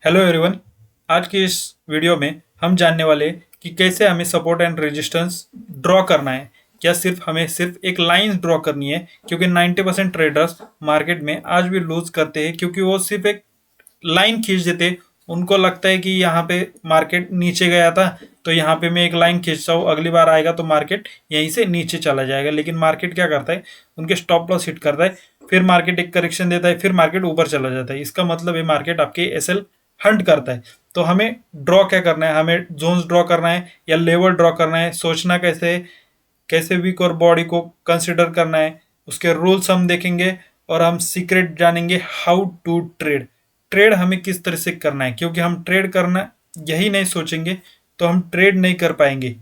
Hello everyone. आज की इस वीडियो में हम जानने वाले कि कैसे हमें सपोर्ट एंड रेजिस्टेंस ड्रॉ करना है। क्या हमें सिर्फ एक लाइन ड्रॉ करनी है, क्योंकि 90% ट्रेडर्स मार्केट में आज भी लूज करते हैं क्योंकि वो सिर्फ एक लाइन खींच देते। उनको लगता है कि यहाँ पे मार्केट नीचे गया था, तो यहाँ पे मैं एक लाइन खींचता हूँ, अगली बार आएगा तो मार्केट यहीं से नीचे चला जाएगा। लेकिन मार्केट क्या करता है, उनके स्टॉप लॉस हिट करता है, फिर मार्केट एक करेक्शन देता है, फिर मार्केट ऊपर चला जाता है। इसका मतलब है मार्केट आपके एसएल हंट करता है। तो हमें ड्रॉ क्या करना है, हमें जोन्स ड्रॉ करना है या लेवल ड्रॉ करना है, सोचना कैसे है, कैसे वीक और बॉडी को कंसिडर करना है, उसके रूल्स हम देखेंगे और हम सीक्रेट जानेंगे हाउ टू ट्रेड। ट्रेड हमें किस तरह से करना है, क्योंकि हम ट्रेड करना यही नहीं सोचेंगे तो हम ट्रेड नहीं कर पाएंगे।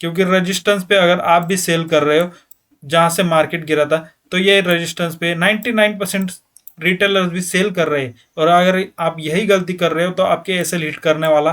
क्योंकि रेजिस्टेंस पे अगर आप भी सेल कर रहे हो जहां से मार्केट गिरा था, तो ये रेजिस्टेंस पे 99% रिटेलर्स भी सेल कर रहे हैं, और अगर आप यही गलती कर रहे हो तो आपके एसएल हिट करने वाला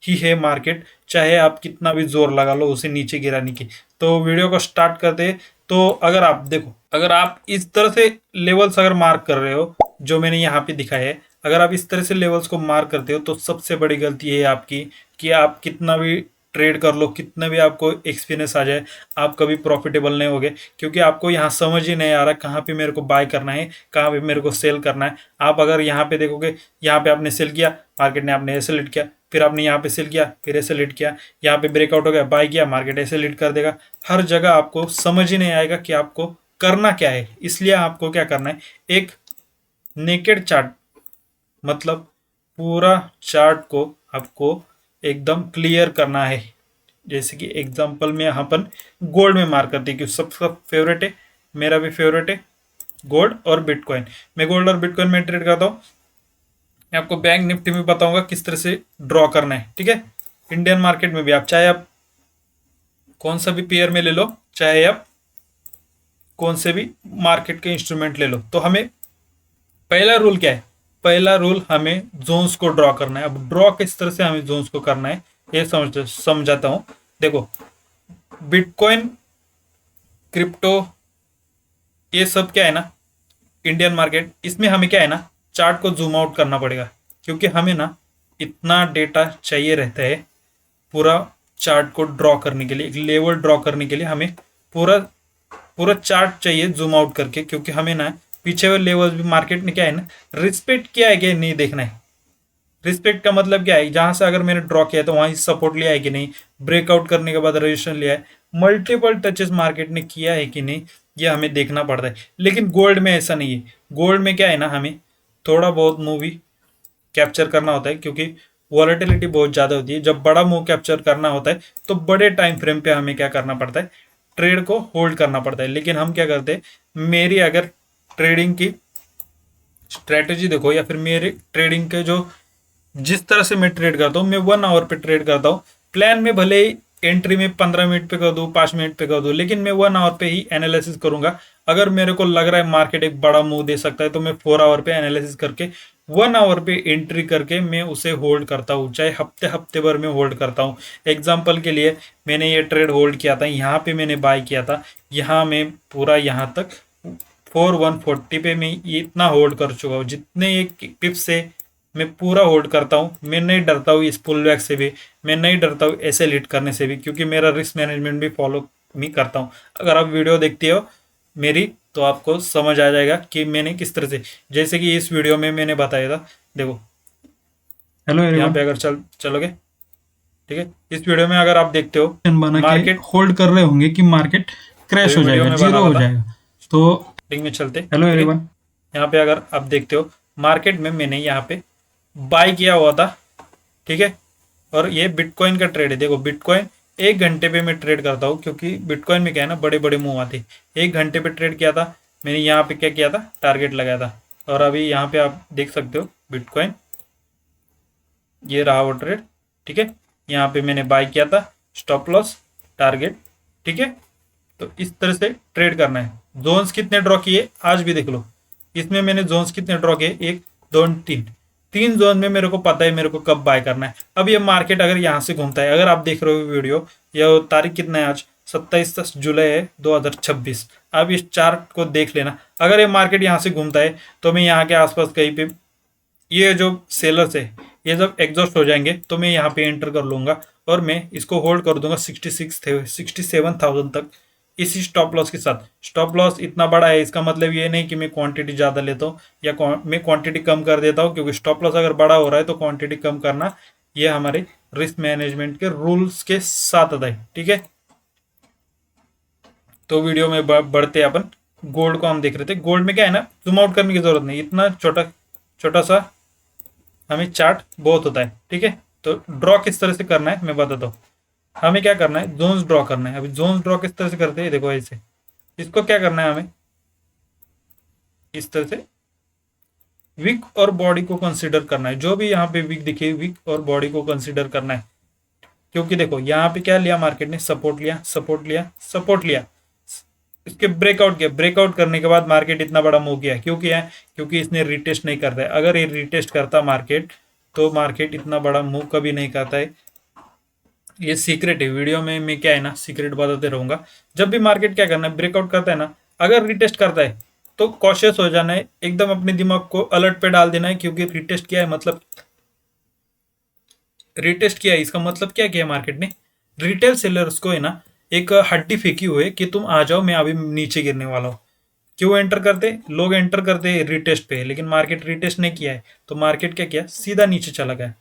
ही है मार्केट, चाहे आप कितना भी जोर लगा लो उसे नीचे गिराने की। तो वीडियो को स्टार्ट करते हैं। तो अगर आप देखो, अगर आप इस तरह से लेवल्स अगर मार्क कर रहे हो जो मैंने यहाँ पे दिखाया है, अगर आप इस तरह से लेवल्स को मार्क करते हो तो सबसे बड़ी गलती है आपकी कि आप कितना भी ट्रेड कर लो, कितना भी आपको एक्सपीरियंस आ जाए, आप कभी प्रॉफिटेबल नहीं होगे। क्योंकि आपको यहाँ समझ ही नहीं आ रहा कहाँ पे मेरे को बाय करना है, कहाँ पे मेरे को सेल करना है। आप अगर यहाँ पे देखोगे, यहाँ पे आपने सेल किया, मार्केट ने आपने ऐसे लिट किया, फिर आपने यहाँ पे सेल किया, फिर ऐसे लिट किया, यहाँ पे ब्रेकआउट हो गया, बाय किया, मार्केट ऐसे लिट कर देगा। हर जगह आपको समझ ही नहीं आएगा कि आपको करना क्या है। इसलिए आपको क्या करना है, एक नेकेड चार्ट, मतलब पूरा चार्ट को आपको एकदम क्लियर करना है। जैसे कि एग्जांपल में यहाँ पर गोल्ड में मार्क करते हैं, क्योंकि सबका फेवरेट है, मेरा भी फेवरेट है गोल्ड और बिटकॉइन। मैं गोल्ड और बिटकॉइन में ट्रेड करता हूँ। मैं आपको बैंक निफ्टी में बताऊंगा किस तरह से ड्रॉ करना है, ठीक है। इंडियन मार्केट में भी आप चाहे आप कौन सा भी पेयर में ले लो, चाहे आप कौन से भी मार्केट के इंस्ट्रूमेंट ले लो, तो हमें पहला रूल क्या है, पहला रूल हमें जोन्स को ड्रॉ करना है। अब ड्रॉ किस तरह से हमें जोन्स को करना है ये समझाता हूँ। देखो, बिटकॉइन, क्रिप्टो, ये सब क्या है ना, इंडियन मार्केट, इसमें हमें क्या है ना, चार्ट को जूम आउट करना पड़ेगा। क्योंकि हमें ना इतना डेटा चाहिए रहता है पूरा चार्ट को ड्रॉ करने के लिए, एक लेवल ड्रॉ करने के लिए हमें पूरा पूरा चार्ट चाहिए जूम आउट करके। क्योंकि हमें ना पीछे वाले लेवल भी मार्केट ने क्या है ना, रिस्पेक्ट किया है कि नहीं देखना है। रिस्पेक्ट का मतलब क्या है, जहां से अगर मैंने ड्रॉ किया है तो वहीं सपोर्ट लिया है कि नहीं, ब्रेकआउट करने के बाद रजिस्ट्रेशन लिया है, मल्टीपल टचेस मार्केट ने किया है कि नहीं, ये हमें देखना पड़ता है। लेकिन गोल्ड में ऐसा नहीं है। गोल्ड में क्या है ना, हमें थोड़ा बहुत मूवी कैप्चर करना होता है, क्योंकि वॉलेटिलिटी बहुत ज़्यादा होती है। जब बड़ा मूव कैप्चर करना होता है तो बड़े टाइम फ्रेम पे हमें क्या करना पड़ता है, ट्रेड को होल्ड करना पड़ता है। लेकिन हम क्या करते हैं, मेरी अगर ट्रेडिंग की स्ट्रेटेजी देखो, या फिर मेरे ट्रेडिंग के जो जिस तरह से मैं ट्रेड करता हूँ, मैं 1 आवर पे ट्रेड करता हूँ। प्लान में भले ही एंट्री में 15 मिनट पे कर दूँ, 5 मिनट पे कर दूँ, लेकिन मैं 1 आवर पे ही एनालिसिस करूंगा। अगर मेरे को लग रहा है मार्केट एक बड़ा मूव दे सकता है, तो मैं 4 आवर पे एनालिसिस करके 1 आवर पे एंट्री करके मैं उसे होल्ड करता हूँ, चाहे हफ्ते हफ्ते भर में होल्ड करता हूँ। एग्जाम्पल के लिए मैंने ये ट्रेड होल्ड किया था, यहाँ पे मैंने बाय किया था, यहाँ मैं पूरा यहाँ तक 4140 पे मैं ये इतना होल्ड कर चुका हूँ। जितने एक पिप से मैं पूरा होल्ड करता हूँ। मैं नहीं डरता हूँ इस पुल बैक से भी, मैं नहीं डरता हूँ ऐसे लीड करने से भी, क्योंकि मेरा रिस्क मैनेजमेंट भी फॉलो मैं करता हूँ। अगर आप वीडियो देखते हो मेरी, तो आपको समझ आ जाएगा कि मैंने किस तरह से, जैसे कि इस वीडियो में मैंने बताया था। देखो, हेलो यहाँ एवरीवन। पे अगर चलोगे, ठीक है, इस वीडियो में अगर आप देखते हो बना के मार्केट, होल्ड कर रहे होंगे कि मार्केट अभी क्रैश हो वीडियो जाएगा, में बना जीरो रहा हो था, जाएगा। तो लिंक में चलते, हेलो ठीक है। एवरीवन। यहाँ पे अगर आप देखते हो मार्केट में मैंने यहाँ पे बाय किया हुआ था, ठीक है। और ये बिटकॉइन का ट्रेड है। देखो, बिटकॉइन 1 घंटे पे मैं ट्रेड करता हूँ, क्योंकि बिटकॉइन में क्या है ना, बड़े बड़े मूव आते हैं। 1 घंटे पे ट्रेड किया था मैंने, यहाँ पे क्या किया था, टारगेट लगाया था। और अभी यहाँ पे आप देख सकते हो बिटकॉइन, ये रहा वो ट्रेड, ठीक है। यहाँ पे मैंने बाय किया था, स्टॉप लॉस, टारगेट, ठीक है। तो इस तरह से ट्रेड करना है। जोन्स कितने ड्रॉ किए आज भी देख लो, इसमें मैंने जोन्स कितने ड्रॉ किए, 1 2 3, 3 जोन में मेरे को पता है मेरे को कब बाय करना है। अब ये मार्केट अगर यहाँ से घूमता है, अगर आप देख रहे हो वीडियो, यह तारीख कितना है आज, 27 जुलाई है 2026। अब इस चार्ट को देख लेना, अगर ये मार्केट यहाँ से घूमता है तो मैं यहाँ के आसपास कहीं पे, ये जो सेलर्स है ये जब एग्जॉस्ट हो जाएंगे तो मैं यहाँ पे एंटर कर लूंगा और मैं इसको होल्ड कर दूंगा 67,000 तक इसी स्टॉप लॉस के साथ। स्टॉप लॉस इतना बड़ा है, इसका मतलब ये नहीं कि मैं क्वांटिटी ज़्यादा लेता हूँ या मैं क्वांटिटी कम कर देता हूँ, क्योंकि स्टॉप लॉस अगर बड़ा हो रहा है तो क्वांटिटी कम करना ये हमारे रिस्क मैनेजमेंट के रूल्स के साथ आता है। ठीक है, तो वीडियो में बढ़ते अपन गोल्ड को हम देख रहे थे। गोल्ड में क्या है ना, जूम आउट करने की जरूरत नहीं, इतना छोटा छोटा सा हमें चार्ट बहुत होता है। ठीक है, तो ड्रॉ किस तरह से करना है मैं बताता हूँ। हमें क्या करना है, जोन्स ड्रॉ करना है। अभी जोन्स ड्रॉ किस तरह से करते हैं, देखो ऐसे। इसको क्या करना है, हमें इस तरह से विक और बॉडी को कंसीडर करना है। जो भी यहाँ पे विक दिखे, विक और बॉडी को कंसीडर करना है, क्योंकि देखो यहाँ पे क्या लिया मार्केट ने, सपोर्ट लिया, सपोर्ट लिया, सपोर्ट लिया, इसके ब्रेकआउट किया। ब्रेकआउट करने के बाद मार्केट इतना बड़ा मूव किया, क्यों किया है, क्योंकि इसने रिटेस्ट नहीं करता है। अगर ये रिटेस्ट करता मार्केट तो मार्केट इतना बड़ा मूव कभी नहीं करता है। ये सीक्रेट है, वीडियो में मैं क्या है ना सीक्रेट बताते रहूंगा। जब भी मार्केट क्या करना है, ब्रेकआउट करता है ना, अगर रिटेस्ट करता है तो कॉशियस हो जाना है, एकदम अपने दिमाग को अलर्ट पे डाल देना है, क्योंकि रिटेस्ट किया है मतलब रिटेस्ट किया है, इसका मतलब क्या किया मार्केट ने, रिटेल सेलर्स को है ना एक हड्डी फेंकी हुई है कि तुम आ जाओ, मैं अभी नीचे गिरने वाला हूँ। क्यों एंटर करते, लोग एंटर करते रिटेस्ट पे, लेकिन मार्केट रिटेस्ट नहीं किया है तो मार्केट क्या किया, सीधा नीचे चला गया।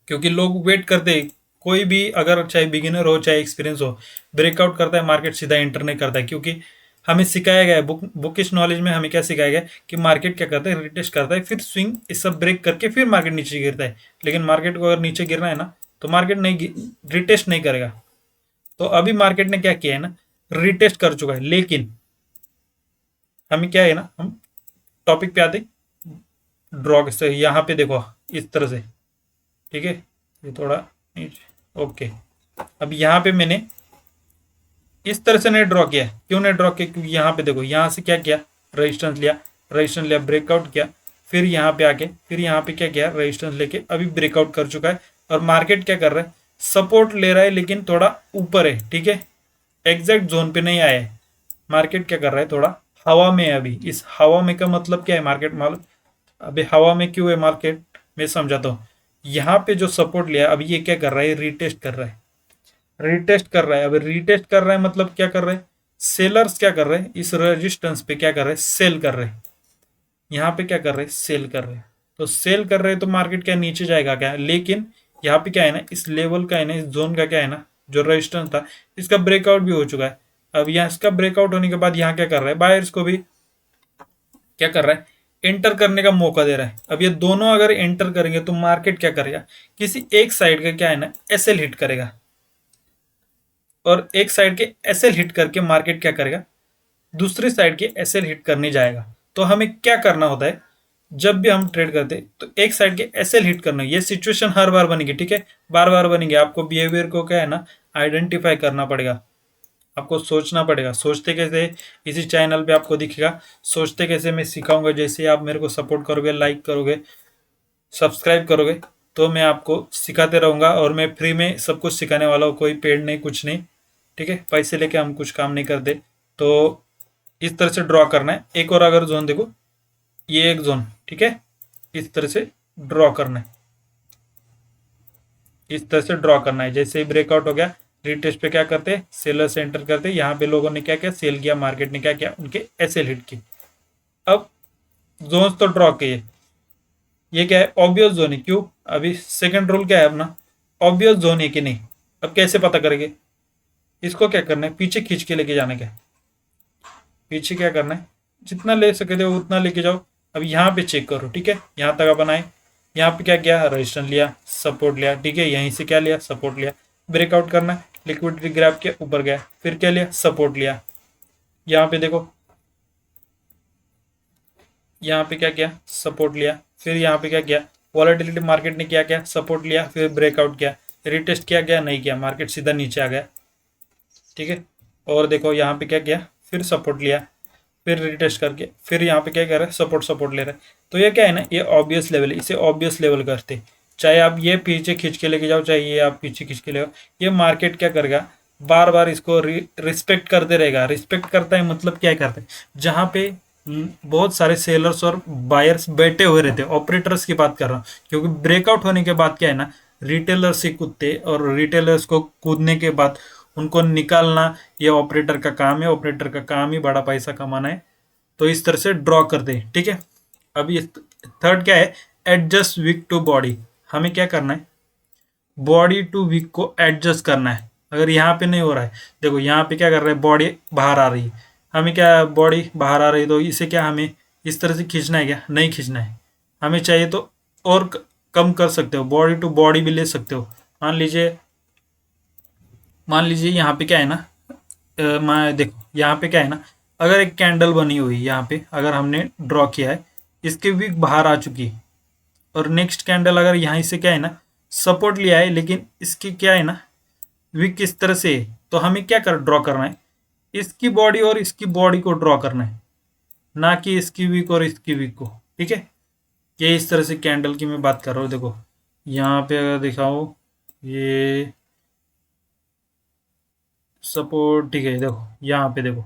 क्योंकि लोग वेट करते, कोई भी अगर चाहे बिगिनर हो चाहे एक्सपीरियंस हो, ब्रेकआउट करता है मार्केट सीधा एंटर नहीं करता है। क्योंकि हमें सिखाया गया है, बुकिश नॉलेज में हमें क्या सिखाया गया है कि मार्केट क्या करता है, रिटेस्ट करता है, फिर स्विंग इस सब ब्रेक करके फिर मार्केट नीचे गिरता है। लेकिन मार्केट को अगर नीचे गिरना है ना तो मार्केट नहीं रिटेस्ट नहीं करेगा। तो अभी मार्केट ने क्या किया है ना, रिटेस्ट कर चुका है। लेकिन हमें क्या है ना, हम टॉपिक पे आते ड्रॉ से, यहाँ पे देखो इस तरह से। ठीक है, ये थोड़ा ओके। अब यहाँ पे मैंने इस तरह से नहीं ड्रॉ किया है। क्यों नहीं ड्रॉ किया, क्योंकि यहाँ पे देखो, यहाँ से क्या किया, रेजिस्टेंस लिया, रेजिस्टेंस लिया, ब्रेकआउट किया, फिर यहाँ पे आके फिर यहाँ पे क्या किया, रेजिस्टेंस लेके अभी ब्रेकआउट कर चुका है। और मार्केट क्या कर रहा है, सपोर्ट ले रहा है लेकिन थोड़ा ऊपर है। ठीक है, एग्जैक्ट जोन पे नहीं आया है। मार्केट क्या कर रहा है, थोड़ा हवा में है। अभी इस हवा में का मतलब क्या है, मार्केट मालूम, अभी हवा में क्यों है मार्केट, मैं समझाता हूँ। यहाँ पे जो सपोर्ट लिया अभी ये क्या कर रहा है, रिटेस्ट कर रहा है, रिटेस्ट कर रहा है। अब रिटेस्ट कर रहा है मतलब क्या कर रहे हैं, सेलर्स क्या कर रहे हैं, इस रेजिस्टेंस पे क्या कर रहे हैं, सेल कर रहे हैं। यहाँ पे क्या कर रहे हैं, सेल कर रहे हैं। तो सेल कर रहे हैं तो मार्केट क्या नीचे जाएगा क्या, लेकिन यहाँ पे क्या है ना, इस लेवल का है ना, इस जोन का क्या है ना, जो रेजिस्टेंस था इसका ब्रेकआउट भी हो चुका है। अब यहाँ इसका ब्रेकआउट होने के बाद यहाँ क्या कर रहा है, बायर्स को भी क्या कर रहा है, एंटर करने का मौका दे रहा है। अब ये दोनों अगर एंटर करेंगे तो मार्केट क्या करेगा, किसी एक साइड का क्या है ना एसएल हिट करेगा, और एक साइड के एसएल हिट करके मार्केट क्या करेगा, दूसरी साइड के एसएल हिट करने जाएगा। तो हमें क्या करना होता है, जब भी हम ट्रेड करते हैं तो एक साइड के एसएल हिट करना, ये सिचुएशन हर बार बनेगी। ठीक है, बार बार बनेगी। आपको बिहेवियर को क्या है ना आइडेंटिफाई करना पड़ेगा, आपको सोचना पड़ेगा। सोचते कैसे, इसी चैनल पे आपको दिखेगा सोचते कैसे, मैं सिखाऊंगा। जैसे आप मेरे को सपोर्ट करोगे, लाइक करोगे, सब्सक्राइब करोगे, तो मैं आपको सिखाते रहूँगा। और मैं फ्री में सब कुछ सिखाने वाला हूँ, कोई पेड नहीं, कुछ नहीं। ठीक है, पैसे लेके हम कुछ काम नहीं करते। तो इस तरह से ड्रॉ करना है। एक और अगर जोन देखो, ये एक जोन, ठीक है, इस तरह से ड्रॉ करना है, इस तरह से ड्रॉ करना है। जैसे ही ब्रेकआउट हो गया, रिटेस्ट पे क्या करते हैं, सेलर से एंटर करते हैं। यहाँ पे लोगों ने क्या किया, सेल किया, मार्केट ने क्या किया, उनके एसएल हिट की। अब जोन्स तो ड्रॉ किए, ये क्या है, ऑब्वियस जोन है। क्यों, अभी सेकंड रूल क्या है अपना, ऑब्वियस जोन है कि नहीं। अब कैसे पता करेंगे, इसको क्या करना है, पीछे खींच के लेके जाना है। पीछे क्या करना है, जितना ले सके थे उतना लेके जाओ। अब यहाँ पे चेक करो, ठीक है, यहाँ तक अपन आए। यहाँ पे क्या किया, रजिस्टेंस लिया, सपोर्ट लिया, ठीक है, यहीं से क्या लिया, सपोर्ट लिया, ब्रेकआउट करना है, लिक्विडिटी ग्रैब किया, ऊपर गया, फिर क्या लिया, सपोर्ट लिया। यहाँ पे देखो, यहाँ पे क्या किया, सपोर्ट लिया, फिर यहाँ पे क्या किया, वॉलेटिलिटी मार्केट ने क्या किया, सपोर्ट लिया, फिर ब्रेकआउट किया, रिटेस्ट किया गया, नहीं किया, मार्केट सीधा नीचे आ गया। ठीक है, और देखो यहाँ पे क्या किया, फिर सपोर्ट लिया, फिर रिटेस्ट करके फिर यहाँ पे क्या कर रहा है, सपोर्ट सपोर्ट ले रहा है। तो ये क्या है ना, ये ऑब्वियस लेवल है, इसे ऑब्वियस लेवल करते। चाहे आप ये पीछे खींच के लेके जाओ, चाहे ये आप पीछे खींच के ले जाओ, ये मार्केट क्या करेगा, बार बार इसको रिस्पेक्ट करते रहेगा। रिस्पेक्ट करता है मतलब क्या करता है, जहाँ पे बहुत सारे सेलर्स और बायर्स बैठे हुए रहते हैं, ऑपरेटर्स की बात कर रहा हूँ, क्योंकि ब्रेकआउट होने के बाद क्या है ना, रिटेलर्स ही कूदते, और रिटेलर्स को कूदने के बाद उनको निकालना ये ऑपरेटर का काम है। ऑपरेटर का काम ही बड़ा पैसा कमाना है, तो इस तरह से ड्रॉ करते हैं, ठीक है। अब ये थर्ड क्या है, एडजस्ट वीक टू बॉडी। हमें क्या करना है, बॉडी टू वीक को एडजस्ट करना है। अगर यहाँ पे नहीं हो रहा है, देखो यहाँ पे क्या कर रहे हैं, बॉडी बाहर आ रही है, हमें क्या, बॉडी बाहर आ रही है, तो इसे क्या हमें इस तरह से खींचना है, क्या नहीं खींचना है। हमें चाहिए तो और कम कर सकते हो, बॉडी टू बॉडी भी ले सकते हो। मान लीजिए यहाँ पे क्या है ना, मैं देखो यहाँ पे क्या है ना, अगर एक कैंडल बनी हुई यहाँ पे, अगर हमने ड्रॉ किया है, इसकी वीक बाहर आ चुकी है, और नेक्स्ट कैंडल अगर यहाँ से क्या है ना, सपोर्ट लिया है, लेकिन इसकी क्या है ना, वीक किस तरह से है, तो हमें क्या कर ड्रॉ करना है, इसकी बॉडी और इसकी बॉडी को ड्रॉ करना है, ना कि इसकी वीक और इसकी वीक को, ठीक है। ये इस तरह से कैंडल की मैं बात कर रहा हूँ। देखो यहाँ पे अगर दिखाओ, ये सपोर्ट, ठीक है, देखो यहाँ पे देखो,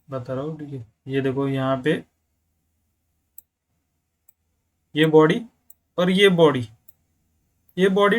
बता रहा हूँ, ठीक है, ये देखो यहाँ पे ये बॉडी और ये बॉडी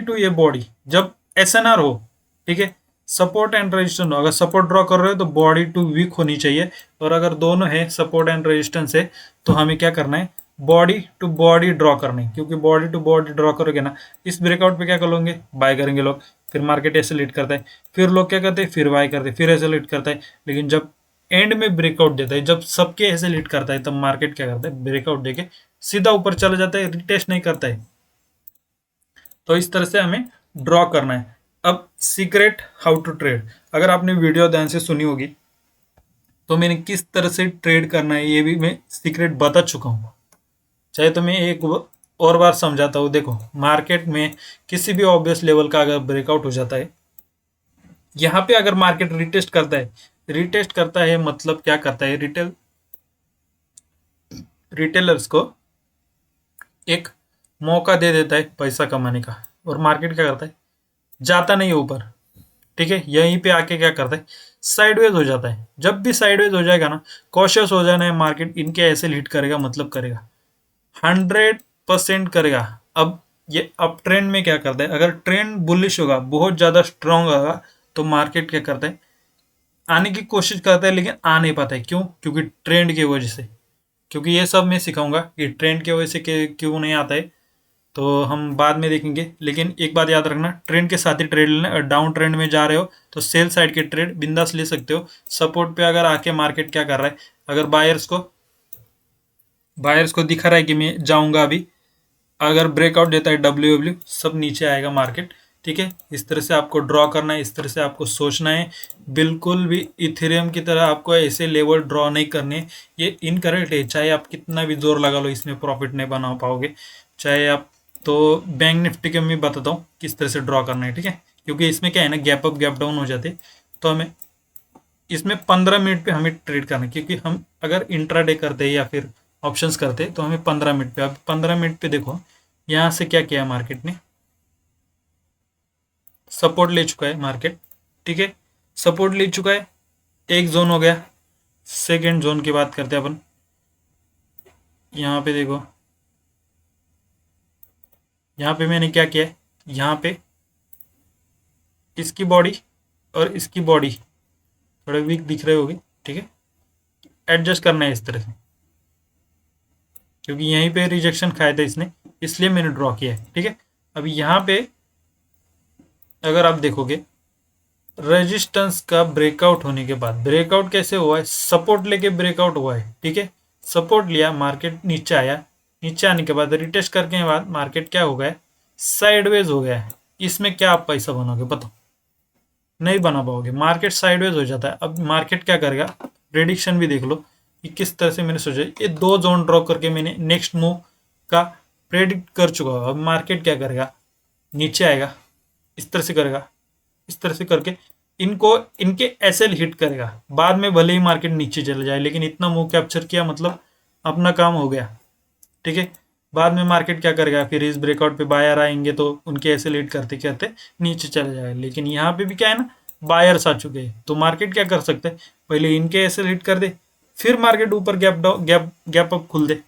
टू ये बॉडी, जब एसएनआर हो, ठीक है, सपोर्ट एंड रेजिस्टेंस हो, अगर सपोर्ट ड्रॉ कर रहे हो तो बॉडी टू वीक होनी चाहिए, और अगर दोनों है सपोर्ट एंड रेजिस्टेंस है, तो हमें क्या करना है, बॉडी टू बॉडी ड्रॉ करना है, क्योंकि बॉडी टू बॉडी ड्रॉ करोगे ना, इस ब्रेकआउट पे क्या करोगे, बाय करेंगे लोग, फिर मार्केट ऐसे लीड करता है, फिर लोग क्या करते हैं, फिर बाय करते हैं, फिर ऐसे लीड करता है, लेकिन जब एंड में ब्रेकआउट देता है, जब सबके ऐसे लीड करता है, तब मार्केट क्या करता है, ब्रेकआउट देके सीधा ऊपर चला जाता है, रिटेस्ट नहीं करता है। तो इस तरह से हमें ड्रॉ करना है। अब सीक्रेट हाउ टू ट्रेड, अगर आपने वीडियो ध्यान से सुनी होगी, तो मैंने किस तरह से ट्रेड करना है ये भी मैं सीक्रेट बता चुका हूँ। चाहे तो मैं एक और बार समझाता हूँ। देखो मार्केट में किसी भी ऑब्वियस लेवल का अगर ब्रेकआउट हो जाता है, यहाँ पे अगर मार्केट रिटेस्ट करता है मतलब क्या करता है, रिटेलर्स को एक मौका दे देता है पैसा कमाने का, और मार्केट क्या करता है, जाता नहीं है ऊपर, ठीक है, यहीं पे आके क्या करता है, साइडवेज हो जाता है। जब भी साइडवेज हो जाएगा ना, कॉशियस हो जाना है, मार्केट इनके ऐसे हिट करेगा, मतलब करेगा 100% करेगा। अब ये अप ट्रेंड में क्या करता है, अगर ट्रेंड बुलिश होगा, बहुत ज़्यादा स्ट्रांग होगा, तो मार्केट क्या करता है, आने की कोशिश करता है, लेकिन आ नहीं पाता है। क्यों? क्योंकि ट्रेंड की वजह से। क्योंकि ये सब मैं सिखाऊंगा कि ट्रेंड की वजह से क्यों नहीं आता है, तो हम बाद में देखेंगे। लेकिन एक बात याद रखना, ट्रेंड के साथ ही ट्रेड लेना। डाउन ट्रेंड में जा रहे हो तो सेल साइड के ट्रेड बिंदास ले सकते हो। सपोर्ट पे अगर आके मार्केट क्या कर रहा है, अगर बायर्स को दिखा रहा है कि मैं जाऊंगा अभी, अगर ब्रेकआउट देता है डब्ल्यू सब नीचे आएगा मार्केट, ठीक है। इस तरह से आपको ड्रॉ करना है, इस तरह से आपको सोचना है। बिल्कुल भी इथेरियम की तरह आपको ऐसे लेवल ड्रॉ नहीं करने, ये इनकरेक्ट है। चाहे आप कितना भी जोर लगा लो, इसमें प्रॉफिट नहीं बना पाओगे। चाहे आप, तो बैंक निफ्टी के मैं बताता हूँ किस तरह से ड्रॉ करना है, ठीक है। क्योंकि इसमें क्या है ना, गैप अप गैप डाउन हो जाते, तो हमें इसमें 15 मिनट पे हमें ट्रेड करना है। क्योंकि हम अगर इंट्राडे करते या फिर ऑप्शंस करते तो हमें 15 मिनट पे, अब 15 मिनट पे देखो यहाँ से क्या किया मार्केट ने, सपोर्ट ले चुका है मार्केट, ठीक है, सपोर्ट ले चुका है। एक जोन हो गया, सेकेंड जोन की बात करते हैं अपन। यहाँ पे देखो, यहाँ पे मैंने क्या किया है, यहाँ पे इसकी बॉडी और इसकी बॉडी थोड़े वीक दिख रहे होगी, ठीक है, एडजस्ट करना है इस तरह से। क्योंकि यहीं पे रिजेक्शन खाया था इसने, इसलिए मैंने ड्रॉ किया है, ठीक है। अब यहाँ पे अगर आप देखोगे, रेजिस्टेंस का ब्रेकआउट होने के बाद, ब्रेकआउट कैसे हुआ है, सपोर्ट लेके ब्रेकआउट हुआ है, ठीक है। सपोर्ट लिया, मार्केट नीचे आया, नीचे आने के बाद रिटेस्ट करने के बाद मार्केट क्या हो गया, साइडवेज हो गया है। इसमें क्या आप पैसा बनाओगे बताओ, नहीं बना पाओगे। मार्केट साइडवेज हो जाता है। अब मार्केट क्या करेगा, प्रेडिक्शन भी देख लो कि किस तरह से मैंने सोचा। ये 2 जोन ड्रॉ करके मैंने नेक्स्ट मूव का प्रेडिक्ट कर चुका हूँ। अब मार्केट क्या करेगा, नीचे आएगा, इस तरह से करेगा, इस तरह से करके इनको, इनके एसएल हिट करेगा। बाद में भले ही मार्केट नीचे चले जाए, लेकिन इतना मूव कैप्चर किया, मतलब अपना काम हो गया, ठीक है। बाद में मार्केट क्या करेगा, फिर इस ब्रेकआउट पे बायर आएंगे तो उनके ऐसे लीड करते करते नीचे चले जाएगा। लेकिन यहाँ पे भी क्या है ना, बायर्स आ चुके हैं, तो मार्केट क्या कर सकते हैं, पहले इनके ऐसे लीड कर दे, फिर मार्केट ऊपर गैप अप खुल दे।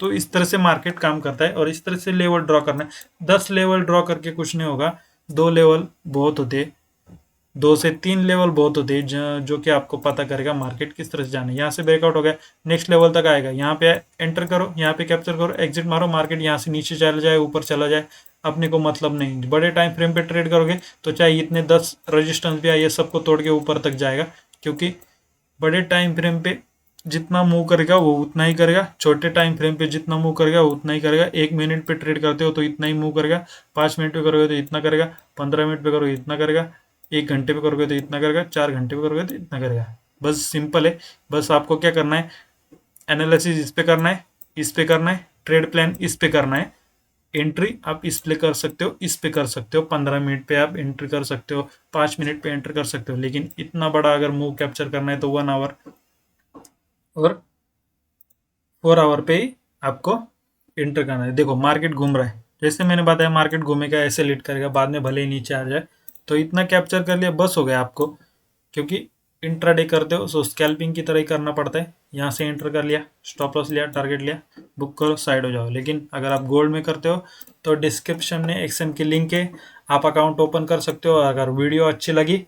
तो इस तरह से मार्केट काम करता है और इस तरह से लेवल ड्रॉ करना है। 10 लेवल ड्रॉ करके कुछ नहीं होगा, 2 लेवल बहुत होते हैं, 2 से 3 लेवल बहुत होते हैं, जो कि आपको पता करेगा मार्केट किस तरह से जाना है। यहाँ से ब्रेकआउट हो गया, नेक्स्ट लेवल तक आएगा, यहाँ पे एंटर करो, यहाँ पे कैप्चर करो, एग्जिट मारो, मार्केट यहाँ से नीचे चला जाए ऊपर चला जाए, अपने को मतलब नहीं। बड़े टाइम फ्रेम पे ट्रेड करोगे तो चाहे इतने 10 रजिस्टेंस भी आए, ये सबको तोड़ के ऊपर तक जाएगा, क्योंकि बड़े टाइम फ्रेम पे जितना मूव करेगा वो उतना ही करेगा, छोटे टाइम फ्रेम पे जितना मूव करेगा वो उतना ही करेगा। 1 मिनट पे ट्रेड करते हो तो इतना ही मूव करेगा, 5 मिनट पे करोगे तो इतना करेगा, 15 मिनट पे करोगे इतना करेगा, 1 घंटे पे करोगे तो इतना करेगा, 4 घंटे पे करोगे तो इतना करेगा। बस सिंपल है। बस आपको क्या करना है, एनालिसिस इस पे करना है, इस पे करना है, ट्रेड प्लान इस पे करना है। एंट्री आप इस पे कर सकते हो, इस पे कर सकते हो, 15 मिनट पे आप एंट्री कर सकते हो, 5 मिनट पे एंटर कर सकते हो, लेकिन इतना बड़ा अगर मूव कैप्चर करना है तो 1 आवर और 4 आवर पे ही आपको एंटर करना है। देखो मार्केट घूम रहा है, जैसे मैंने बताया मार्केट घूमेगा, ऐसे लीड करेगा, बाद में भले ही नीचे आ जाए। तो इतना कैप्चर कर लिया बस हो गया आपको, क्योंकि इंट्राडे करते हो सो स्कैल्पिंग की तरह ही करना पड़ता है। यहाँ से एंटर कर लिया, स्टॉप लॉस लिया, टारगेट लिया, बुक करो, साइड हो जाओ। लेकिन अगर आप गोल्ड में करते हो तो डिस्क्रिप्शन में एक्सएम की लिंक है, आप अकाउंट ओपन कर सकते हो। अगर वीडियो अच्छी लगी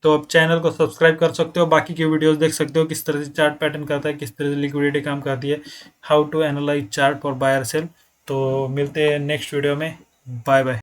तो आप चैनल को सब्सक्राइब कर सकते हो, बाकी की वीडियोस देख सकते हो किस तरह से चार्ट पैटर्न करता है, किस तरह से लिक्विडिटी काम करती है, how to analyze chart for buyer sell. तो मिलते हैं नेक्स्ट वीडियो में, बाय बाय।